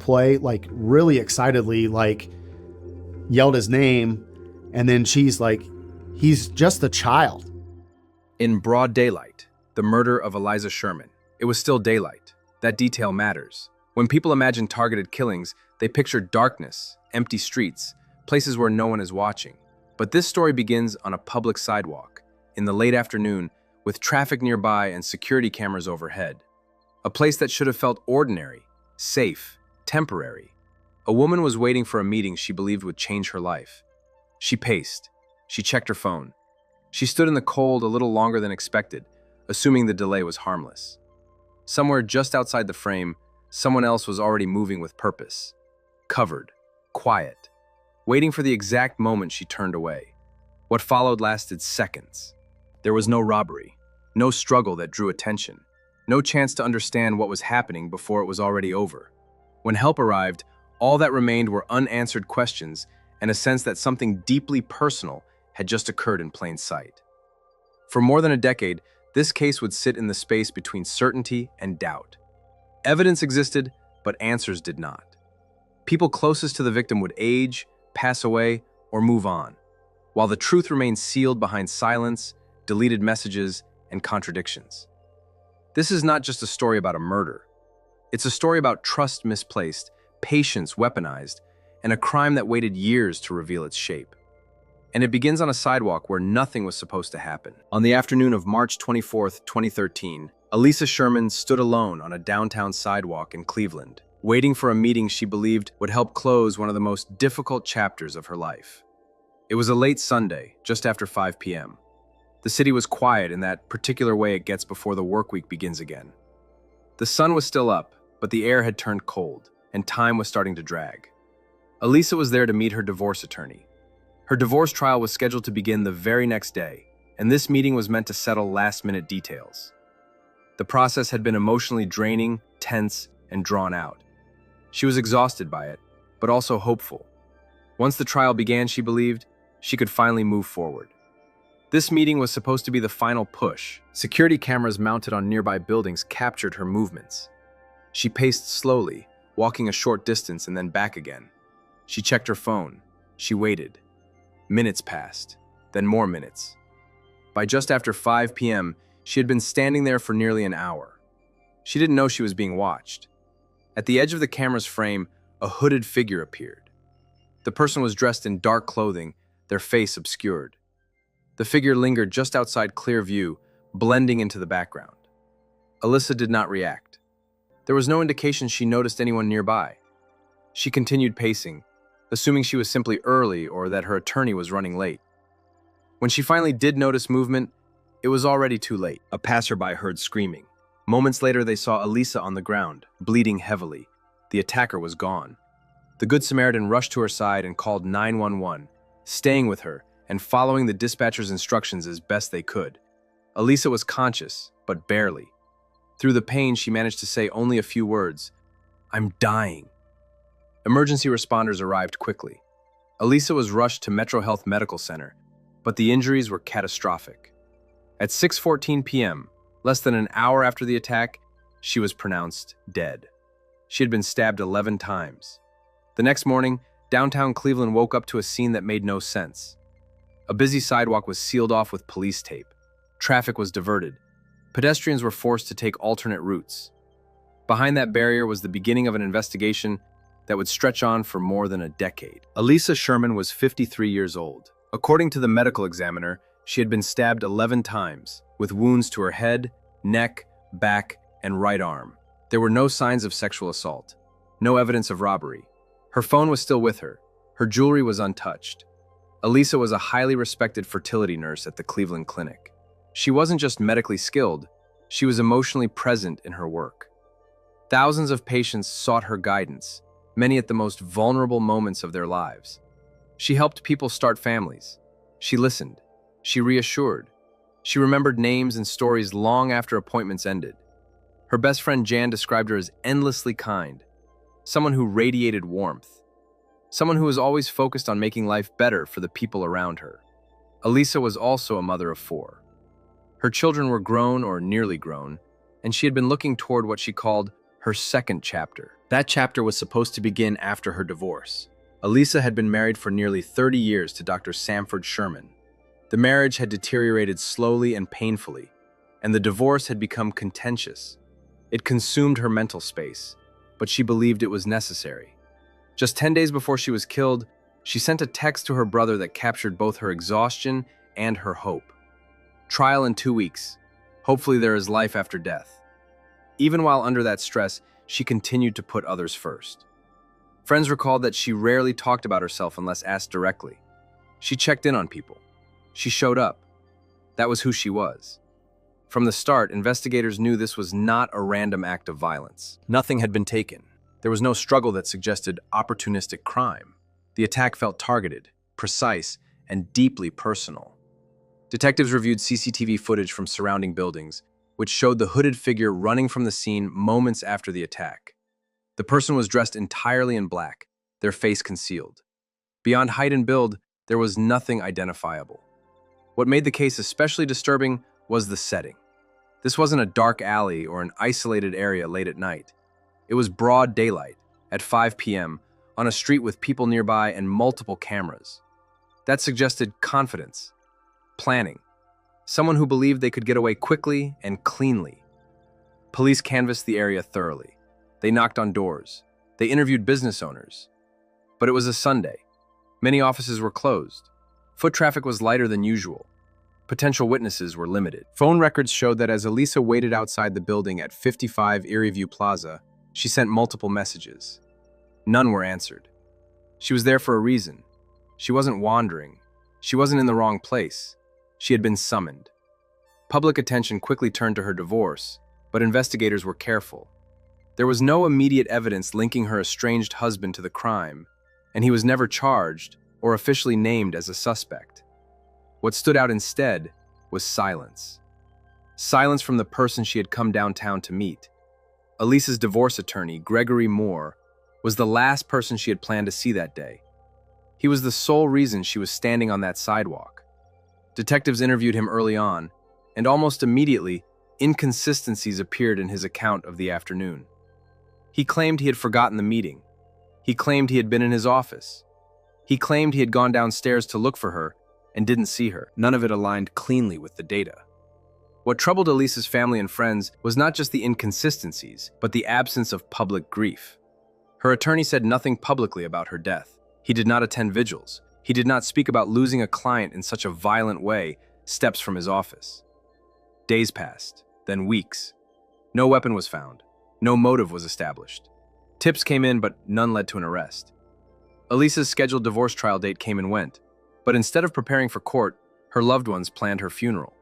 play, like really excitedly, like yelled his name. And then she's like, he's just a child. In broad daylight, the murder of Aliza Sherman. It was still daylight. That detail matters. When people imagine targeted killings, they picture darkness, empty streets, places where no one is watching. But this story begins on a public sidewalk, in the late afternoon, with traffic nearby and security cameras overhead. A place that should have felt ordinary, safe, temporary. A woman was waiting for a meeting she believed would change her life. She paced. She checked her phone. She stood in the cold a little longer than expected, assuming the delay was harmless. Somewhere just outside the frame, someone else was already moving with purpose. Covered, quiet, waiting for the exact moment she turned away. What followed lasted seconds. There was no robbery, no struggle that drew attention, no chance to understand what was happening before it was already over. When help arrived, all that remained were unanswered questions and a sense that something deeply personal had just occurred in plain sight. For more than a decade, this case would sit in the space between certainty and doubt. Evidence existed, but answers did not. People closest to the victim would age, pass away, or move on, while the truth remained sealed behind silence, deleted messages, and contradictions. This is not just a story about a murder. It's a story about trust misplaced, patience weaponized, and a crime that waited years to reveal its shape. And it begins on a sidewalk where nothing was supposed to happen. On the afternoon of March 24th, 2013, Alisa Sherman stood alone on a downtown sidewalk in Cleveland, waiting for a meeting she believed would help close one of the most difficult chapters of her life. It was a late Sunday, just after 5 p.m. The city was quiet in that particular way it gets before the work week begins again. The sun was still up, but the air had turned cold, and time was starting to drag. Alisa was there to meet her divorce attorney. Her divorce trial was scheduled to begin the very next day, and this meeting was meant to settle last-minute details. The process had been emotionally draining, tense, and drawn out. She was exhausted by it, but also hopeful. Once the trial began, she believed, she could finally move forward. This meeting was supposed to be the final push. Security cameras mounted on nearby buildings captured her movements. She paced slowly, walking a short distance and then back again. She checked her phone. She waited. Minutes passed, then more minutes. By just after 5 p.m., she had been standing there for nearly an hour. She didn't know she was being watched. At the edge of the camera's frame, a hooded figure appeared. The person was dressed in dark clothing, their face obscured. The figure lingered just outside clear view, blending into the background. Alisa did not react. There was no indication she noticed anyone nearby. She continued pacing, assuming she was simply early or that her attorney was running late. When she finally did notice movement, it was already too late. A passerby heard screaming. Moments later, they saw Alisa on the ground, bleeding heavily. The attacker was gone. The Good Samaritan rushed to her side and called 911, staying with her and following the dispatcher's instructions as best they could. Alisa was conscious, but barely. Through the pain, she managed to say only a few words. "I'm dying." Emergency responders arrived quickly. Alisa was rushed to MetroHealth Medical Center, but the injuries were catastrophic. At 6:14 p.m., less than an hour after the attack, she was pronounced dead. She had been stabbed 11 times. The next morning, downtown Cleveland woke up to a scene that made no sense. A busy sidewalk was sealed off with police tape. Traffic was diverted. Pedestrians were forced to take alternate routes. Behind that barrier was the beginning of an investigation that would stretch on for more than a decade. Alisa Sherman was 53 years old. According to the medical examiner, she had been stabbed 11 times, with wounds to her head, neck, back, and right arm. There were no signs of sexual assault, no evidence of robbery. Her phone was still with her. Her jewelry was untouched. Alisa was a highly respected fertility nurse at the Cleveland Clinic. She wasn't just medically skilled, she was emotionally present in her work. Thousands of patients sought her guidance, many at the most vulnerable moments of their lives. She helped people start families. She listened. She reassured. She remembered names and stories long after appointments ended. Her best friend Jan described her as endlessly kind, someone who radiated warmth, someone who was always focused on making life better for the people around her. Alisa was also a mother of 4. Her children were grown or nearly grown, and she had been looking toward what she called her second chapter. That chapter was supposed to begin after her divorce. Alisa had been married for nearly 30 years to Dr. Sanford Sherman. The marriage had deteriorated slowly and painfully, and the divorce had become contentious. It consumed her mental space, but she believed it was necessary. Just 10 days before she was killed, she sent a text to her brother that captured both her exhaustion and her hope. Trial in 2 weeks. Hopefully there is life after death. Even while under that stress, she continued to put others first. Friends recalled that she rarely talked about herself unless asked directly. She checked in on people. She showed up. That was who she was. From the start, investigators knew this was not a random act of violence. Nothing had been taken. There was no struggle that suggested opportunistic crime. The attack felt targeted, precise, and deeply personal. Detectives reviewed CCTV footage from surrounding buildings, which showed the hooded figure running from the scene moments after the attack. The person was dressed entirely in black, their face concealed. Beyond height and build, there was nothing identifiable. What made the case especially disturbing was the setting. This wasn't a dark alley or an isolated area late at night. It was broad daylight, at 5 p.m., on a street with people nearby and multiple cameras. That suggested confidence, planning, someone who believed they could get away quickly and cleanly. Police canvassed the area thoroughly. They knocked on doors. They interviewed business owners. But it was a Sunday. Many offices were closed. Foot traffic was lighter than usual. Potential witnesses were limited. Phone records showed that as Alisa waited outside the building at 55 Erieview Plaza, she sent multiple messages. None were answered. She was there for a reason. She wasn't wandering. She wasn't in the wrong place. She had been summoned. Public attention quickly turned to her divorce, but investigators were careful. There was no immediate evidence linking her estranged husband to the crime, and he was never charged or officially named as a suspect. What stood out instead was silence. Silence from the person she had come downtown to meet. Alisa's divorce attorney, Gregory Moore, was the last person she had planned to see that day. He was the sole reason she was standing on that sidewalk. Detectives interviewed him early on, and almost immediately, inconsistencies appeared in his account of the afternoon. He claimed he had forgotten the meeting. He claimed he had been in his office. He claimed he had gone downstairs to look for her and didn't see her. None of it aligned cleanly with the data. What troubled Alisa's family and friends was not just the inconsistencies, but the absence of public grief. Her attorney said nothing publicly about her death. He did not attend vigils. He did not speak about losing a client in such a violent way steps from his office. Days passed, then weeks. No weapon was found. No motive was established. Tips came in, but none led to an arrest. Alisa's scheduled divorce trial date came and went, but instead of preparing for court, her loved ones planned her funeral.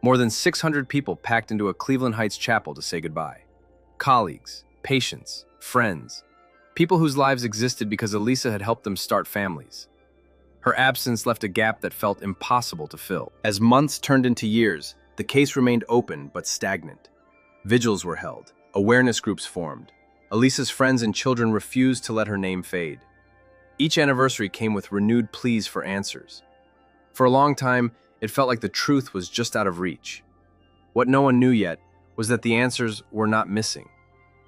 More than 600 people packed into a Cleveland Heights chapel to say goodbye. Colleagues, patients, friends, people whose lives existed because Alisa had helped them start families. Her absence left a gap that felt impossible to fill. As months turned into years, the case remained open but stagnant. Vigils were held, awareness groups formed. Alisa's friends and children refused to let her name fade. Each anniversary came with renewed pleas for answers. For a long time, it felt like the truth was just out of reach. What no one knew yet was that the answers were not missing.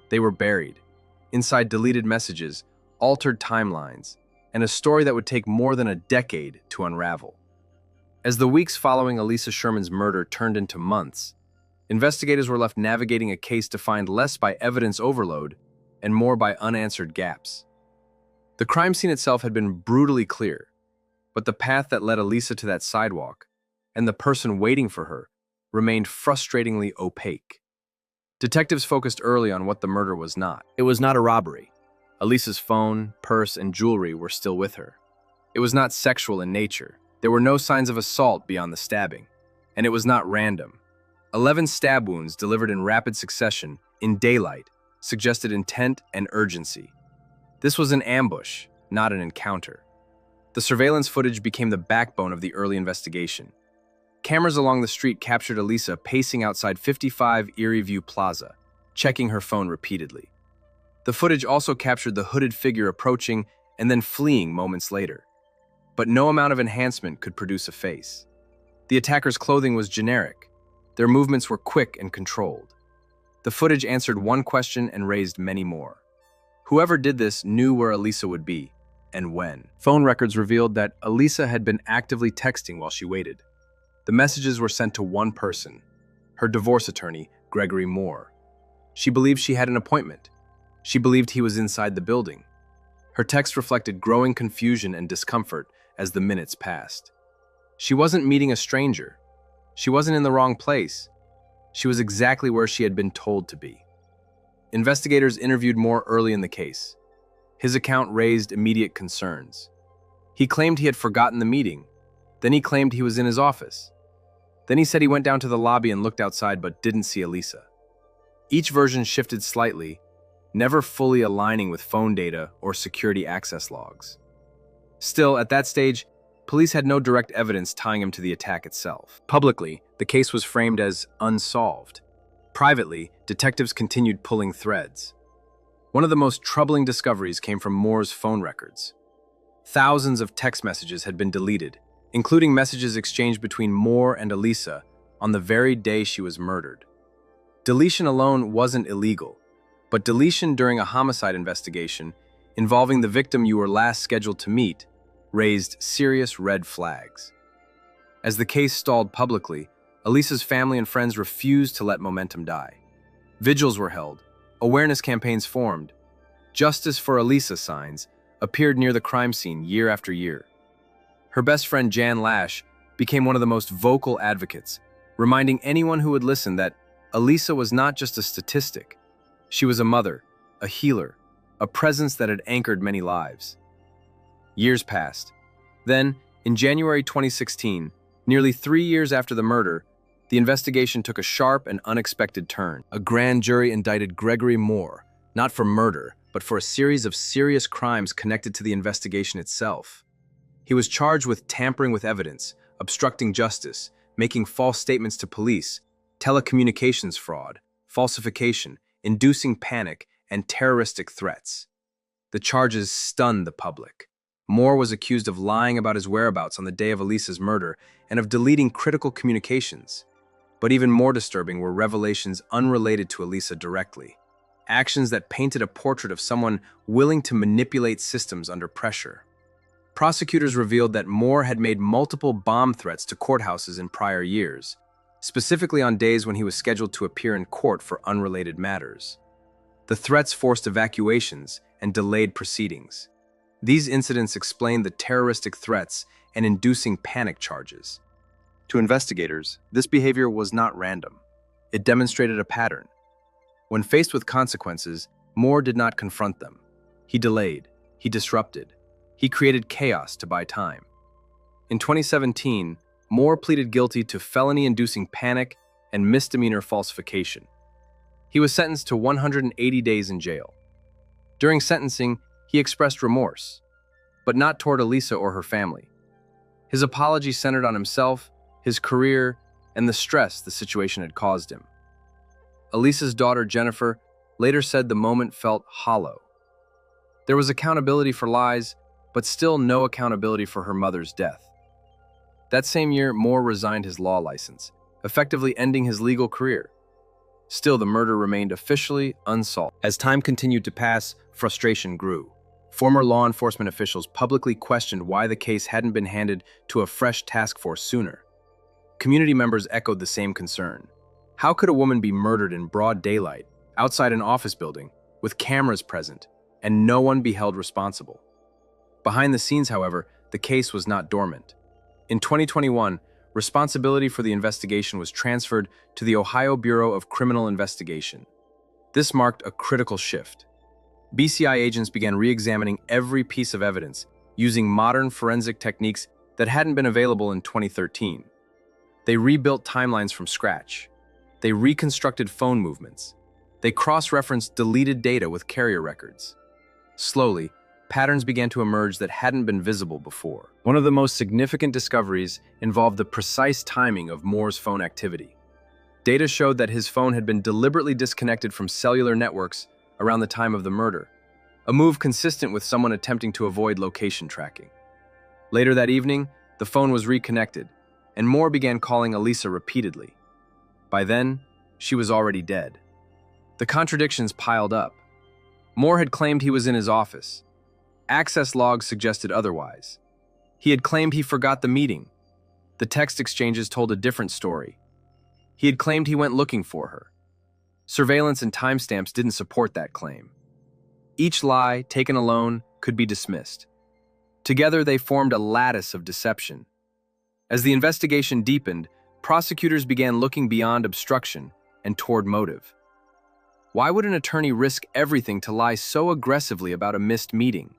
They were buried, inside deleted messages, altered timelines, and a story that would take more than a decade to unravel. As the weeks following Alisa Sherman's murder turned into months, investigators were left navigating a case defined less by evidence overload and more by unanswered gaps. The crime scene itself had been brutally clear, but the path that led Alisa to that sidewalk and the person waiting for her remained frustratingly opaque. Detectives focused early on what the murder was not. It was not a robbery. Alisa's phone, purse, and jewelry were still with her. It was not sexual in nature. There were no signs of assault beyond the stabbing. And it was not random. 11 stab wounds delivered in rapid succession, in daylight, suggested intent and urgency. This was an ambush, not an encounter. The surveillance footage became the backbone of the early investigation. Cameras along the street captured Alisa pacing outside 55 Erieview Plaza, checking her phone repeatedly. The footage also captured the hooded figure approaching and then fleeing moments later. But no amount of enhancement could produce a face. The attacker's clothing was generic. Their movements were quick and controlled. The footage answered one question and raised many more. Whoever did this knew where Alisa would be, and when. Phone records revealed that Alisa had been actively texting while she waited. The messages were sent to one person, her divorce attorney, Gregory Moore. She believed she had an appointment. She believed he was inside the building. Her text reflected growing confusion and discomfort as the minutes passed. She wasn't meeting a stranger. She wasn't in the wrong place. She was exactly where she had been told to be. Investigators interviewed Moore early in the case. His account raised immediate concerns. He claimed he had forgotten the meeting. Then he claimed he was in his office. Then he said he went down to the lobby and looked outside but didn't see Alisa. Each version shifted slightly, never fully aligning with phone data or security access logs. Still, at that stage, police had no direct evidence tying him to the attack itself. Publicly, the case was framed as unsolved. Privately, detectives continued pulling threads. One of the most troubling discoveries came from Moore's phone records. Thousands of text messages had been deleted, including messages exchanged between Moore and Alisa on the very day she was murdered. Deletion alone wasn't illegal, but deletion during a homicide investigation involving the victim you were last scheduled to meet raised serious red flags. As the case stalled publicly, Alisa's family and friends refused to let momentum die. Vigils were held, awareness campaigns formed. Justice for Alisa signs appeared near the crime scene year after year. Her best friend Jan Lash became one of the most vocal advocates, reminding anyone who would listen that Alisa was not just a statistic. She was a mother, a healer, a presence that had anchored many lives. Years passed. Then, in January 2016, nearly 3 years after the murder, the investigation took a sharp and unexpected turn. A grand jury indicted Gregory Moore, not for murder, but for a series of serious crimes connected to the investigation itself. He was charged with tampering with evidence, obstructing justice, making false statements to police, telecommunications fraud, falsification, inducing panic, and terroristic threats. The charges stunned the public. Moore was accused of lying about his whereabouts on the day of Alisa's murder and of deleting critical communications. But even more disturbing were revelations unrelated to Alisa directly. Actions that painted a portrait of someone willing to manipulate systems under pressure. Prosecutors revealed that Moore had made multiple bomb threats to courthouses in prior years, specifically on days when he was scheduled to appear in court for unrelated matters. The threats forced evacuations and delayed proceedings. These incidents explained the terroristic threats and inducing panic charges. To investigators, this behavior was not random. It demonstrated a pattern. When faced with consequences, Moore did not confront them. He delayed. He disrupted. He created chaos to buy time. In 2017, Moore pleaded guilty to felony-inducing panic and misdemeanor falsification. He was sentenced to 180 days in jail. During sentencing, he expressed remorse, but not toward Alisa or her family. His apology centered on himself, his career, and the stress the situation had caused him. Alisa's daughter, Jennifer, later said the moment felt hollow. There was accountability for lies, but still no accountability for her mother's death. That same year, Moore resigned his law license, effectively ending his legal career. Still, the murder remained officially unsolved. As time continued to pass, frustration grew. Former law enforcement officials publicly questioned why the case hadn't been handed to a fresh task force sooner. Community members echoed the same concern. How could a woman be murdered in broad daylight, outside an office building, with cameras present, and no one be held responsible? Behind the scenes, however, the case was not dormant. In 2021, responsibility for the investigation was transferred to the Ohio Bureau of Criminal Investigation. This marked a critical shift. BCI agents began re-examining every piece of evidence, using modern forensic techniques that hadn't been available in 2013. They rebuilt timelines from scratch. They reconstructed phone movements. They cross-referenced deleted data with carrier records. Slowly, patterns began to emerge that hadn't been visible before. One of the most significant discoveries involved the precise timing of Moore's phone activity. Data showed that his phone had been deliberately disconnected from cellular networks around the time of the murder, a move consistent with someone attempting to avoid location tracking. Later that evening, the phone was reconnected, and Moore began calling Alisa repeatedly. By then, she was already dead. The contradictions piled up. Moore had claimed he was in his office. Access logs suggested otherwise. He had claimed he forgot the meeting. The text exchanges told a different story. He had claimed he went looking for her. Surveillance and timestamps didn't support that claim. Each lie, taken alone, could be dismissed. Together, they formed a lattice of deception. As the investigation deepened, prosecutors began looking beyond obstruction and toward motive. Why would an attorney risk everything to lie so aggressively about a missed meeting?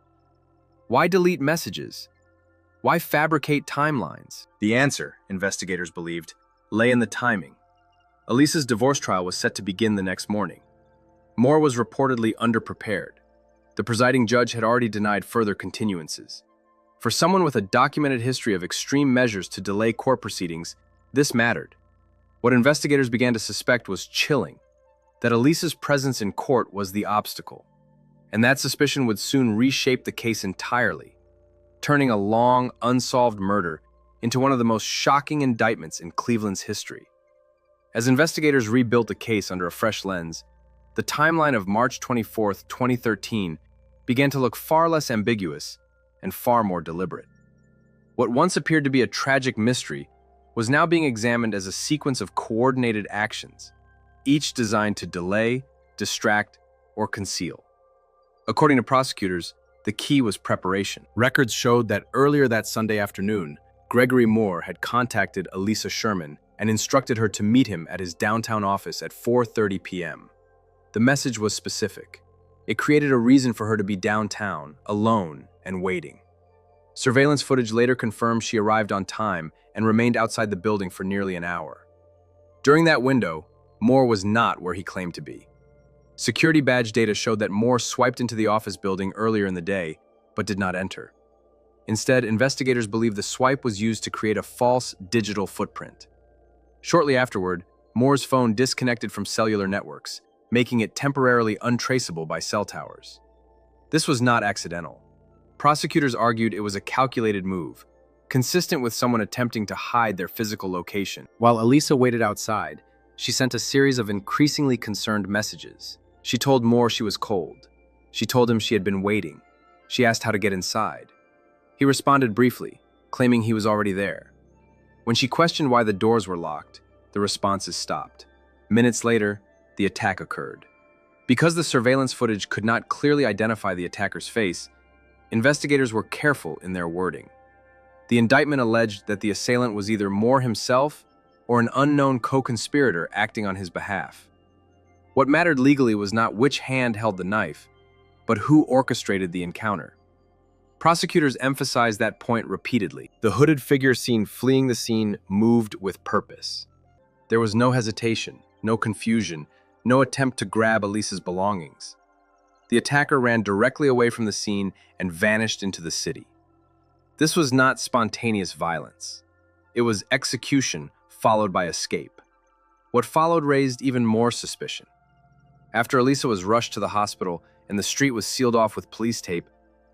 Why delete messages? Why fabricate timelines? The answer, investigators believed, lay in the timing. Alisa's divorce trial was set to begin the next morning. Moore was reportedly underprepared. The presiding judge had already denied further continuances. For someone with a documented history of extreme measures to delay court proceedings, this mattered. What investigators began to suspect was chilling, that Alisa's presence in court was the obstacle. And that suspicion would soon reshape the case entirely, turning a long, unsolved murder into one of the most shocking indictments in Cleveland's history. As investigators rebuilt the case under a fresh lens, the timeline of March 24, 2013 began to look far less ambiguous and far more deliberate. What once appeared to be a tragic mystery was now being examined as a sequence of coordinated actions, each designed to delay, distract, or conceal. According to prosecutors, the key was preparation. Records showed that earlier that Sunday afternoon, Gregory Moore had contacted Alisa Sherman and instructed her to meet him at his downtown office at 4:30 p.m. The message was specific. It created a reason for her to be downtown, alone, and waiting. Surveillance footage later confirmed she arrived on time and remained outside the building for nearly an hour. During that window, Moore was not where he claimed to be. Security badge data showed that Moore swiped into the office building earlier in the day, but did not enter. Instead, investigators believe the swipe was used to create a false digital footprint. Shortly afterward, Moore's phone disconnected from cellular networks, making it temporarily untraceable by cell towers. This was not accidental. Prosecutors argued it was a calculated move, consistent with someone attempting to hide their physical location. While Alisa waited outside, she sent a series of increasingly concerned messages. She told Moore she was cold. She told him she had been waiting. She asked how to get inside. He responded briefly, claiming he was already there. When she questioned why the doors were locked, the responses stopped. Minutes later, the attack occurred. Because the surveillance footage could not clearly identify the attacker's face, investigators were careful in their wording. The indictment alleged that the assailant was either Moore himself or an unknown co-conspirator acting on his behalf. What mattered legally was not which hand held the knife, but who orchestrated the encounter. Prosecutors emphasized that point repeatedly. The hooded figure seen fleeing the scene moved with purpose. There was no hesitation, no confusion, no attempt to grab Alisa's belongings. The attacker ran directly away from the scene and vanished into the city. This was not spontaneous violence. It was execution followed by escape. What followed raised even more suspicion. After Alisa was rushed to the hospital and the street was sealed off with police tape,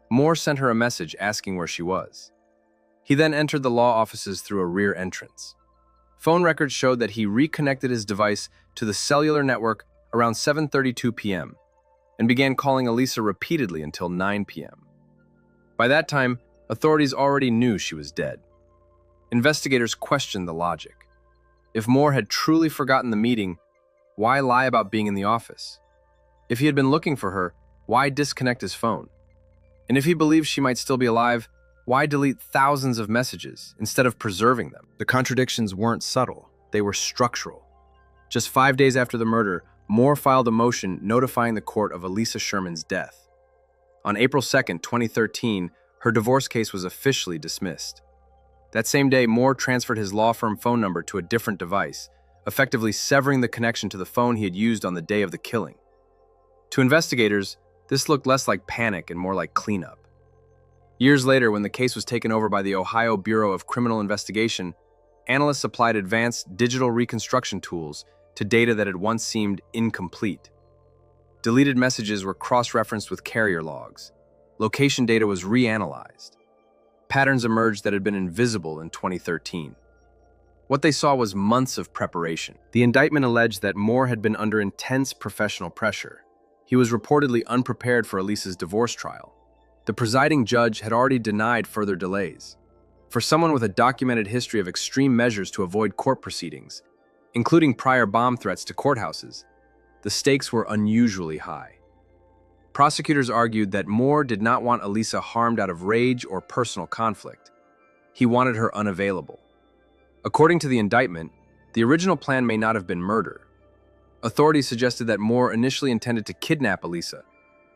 Moore sent her a message asking where she was. He then entered the law offices through a rear entrance. Phone records showed that he reconnected his device to the cellular network around 7:32 p.m. and began calling Alisa repeatedly until 9 p.m. By that time, authorities already knew she was dead. Investigators questioned the logic. If Moore had truly forgotten the meeting, why lie about being in the office? If he had been looking for her, why disconnect his phone? And if he believed she might still be alive, why delete thousands of messages instead of preserving them? The contradictions weren't subtle, they were structural. Just 5 days after the murder, Moore filed a motion notifying the court of Alisa Sherman's death. On April 2, 2013, her divorce case was officially dismissed. That same day, Moore transferred his law firm phone number to a different device, effectively severing the connection to the phone he had used on the day of the killing. To investigators, this looked less like panic and more like cleanup. Years later, when the case was taken over by the Ohio Bureau of Criminal Investigation, analysts applied advanced digital reconstruction tools to data that had once seemed incomplete. Deleted messages were cross-referenced with carrier logs. Location data was reanalyzed. Patterns emerged that had been invisible in 2013. What they saw was months of preparation. The indictment alleged that Moore had been under intense professional pressure. He was reportedly unprepared for Alisa's divorce trial. The presiding judge had already denied further delays. For someone with a documented history of extreme measures to avoid court proceedings, including prior bomb threats to courthouses, the stakes were unusually high. Prosecutors argued that Moore did not want Alisa harmed out of rage or personal conflict. He wanted her unavailable. According to the indictment, the original plan may not have been murder. Authorities suggested that Moore initially intended to kidnap Alisa,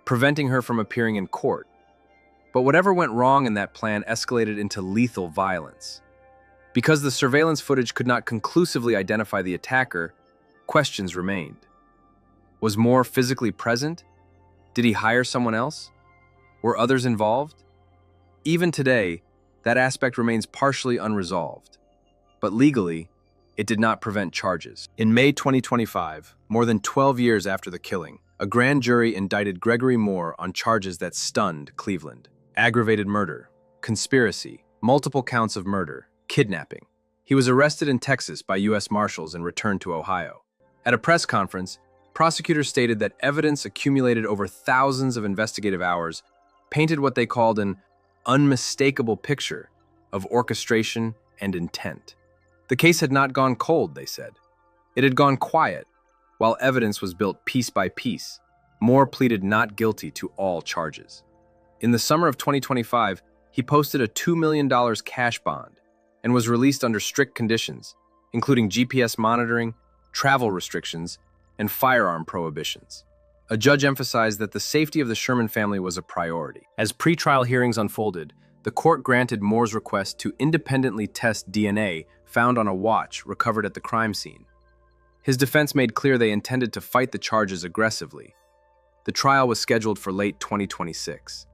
preventing her from appearing in court. But whatever went wrong in that plan escalated into lethal violence. Because the surveillance footage could not conclusively identify the attacker, questions remained. Was Moore physically present? Did he hire someone else? Were others involved? Even today, that aspect remains partially unresolved. But legally, it did not prevent charges. In May 2025, more than 12 years after the killing, a grand jury indicted Gregory Moore on charges that stunned Cleveland: aggravated murder, conspiracy, multiple counts of murder, kidnapping. He was arrested in Texas by U.S. Marshals and returned to Ohio. At a press conference, prosecutors stated that evidence accumulated over thousands of investigative hours painted what they called an unmistakable picture of orchestration and intent. The case had not gone cold, they said. It had gone quiet, while evidence was built piece by piece. Moore pleaded not guilty to all charges. In the summer of 2025, he posted a $2 million cash bond and was released under strict conditions, including GPS monitoring, travel restrictions, and firearm prohibitions. A judge emphasized that the safety of the Sherman family was a priority. As pretrial hearings unfolded, the court granted Moore's request to independently test DNA found on a watch recovered at the crime scene. His defense made clear they intended to fight the charges aggressively. The trial was scheduled for late 2026.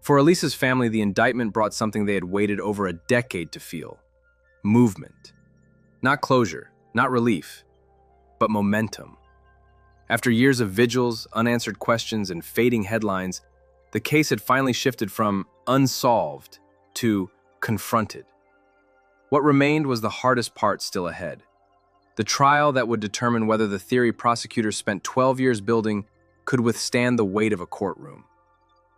For Alisa's family, the indictment brought something they had waited over a decade to feel: movement. Not closure, not relief, but momentum. After years of vigils, unanswered questions, and fading headlines, the case had finally shifted from unsolved to confronted. What remained was the hardest part still ahead: the trial that would determine whether the theory prosecutors spent 12 years building could withstand the weight of a courtroom,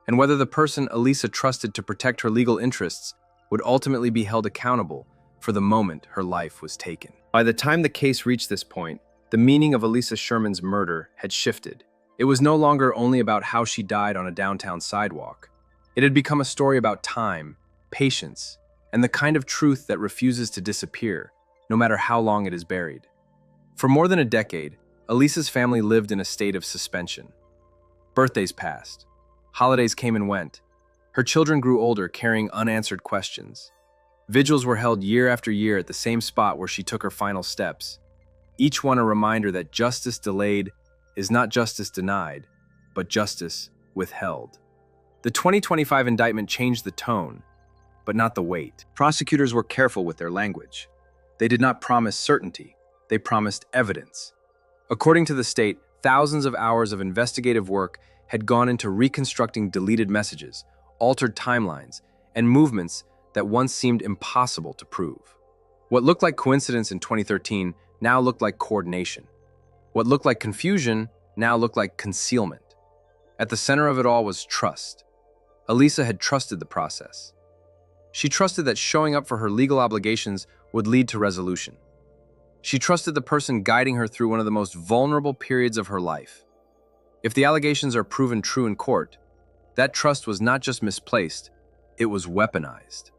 and whether the person Alisa trusted to protect her legal interests would ultimately be held accountable for the moment her life was taken. By the time the case reached this point, the meaning of Alisa Sherman's murder had shifted. It was no longer only about how she died on a downtown sidewalk. It had become a story about time, patience, and the kind of truth that refuses to disappear, no matter how long it is buried. For more than a decade, Alisa's family lived in a state of suspension. Birthdays passed. Holidays came and went. Her children grew older, carrying unanswered questions. Vigils were held year after year at the same spot where she took her final steps, each one a reminder that justice delayed is not justice denied, but justice withheld. The 2025 indictment changed the tone, but not the weight. Prosecutors were careful with their language. They did not promise certainty, they promised evidence. According to the state, thousands of hours of investigative work had gone into reconstructing deleted messages, altered timelines, and movements that once seemed impossible to prove. What looked like coincidence in 2013 now looked like coordination. What looked like confusion now looked like concealment. At the center of it all was trust. Alisa had trusted the process. She trusted that showing up for her legal obligations would lead to resolution. She trusted the person guiding her through one of the most vulnerable periods of her life. If the allegations are proven true in court, that trust was not just misplaced, it was weaponized.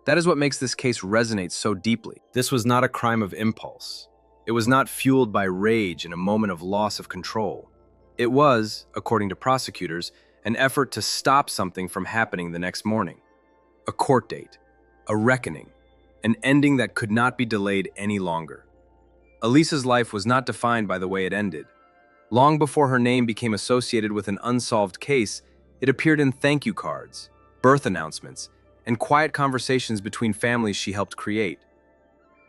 That is what makes this case resonate so deeply. This was not a crime of impulse. It was not fueled by rage in a moment of loss of control. It was, according to prosecutors, an effort to stop something from happening the next morning. A court date, a reckoning, an ending that could not be delayed any longer. Alisa's life was not defined by the way it ended. Long before her name became associated with an unsolved case, it appeared in thank you cards, birth announcements, and quiet conversations between families she helped create.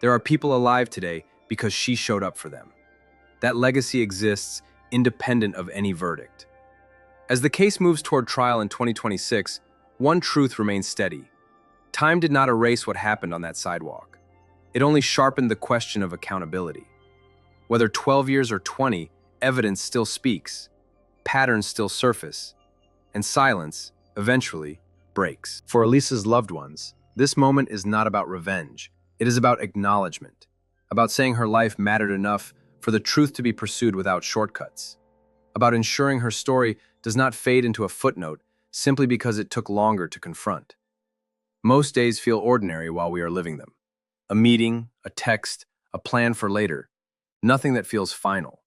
There are people alive today because she showed up for them. That legacy exists independent of any verdict. As the case moves toward trial in 2026, one truth remains steady. Time did not erase what happened on that sidewalk. It only sharpened the question of accountability. Whether 12 years or 20, evidence still speaks, patterns still surface, and silence, eventually, breaks. For Alisa's loved ones, this moment is not about revenge. It is about acknowledgement, about saying her life mattered enough for the truth to be pursued without shortcuts, about ensuring her story does not fade into a footnote simply because it took longer to confront. Most days feel ordinary while we are living them. A meeting, a text, a plan for later. Nothing that feels final.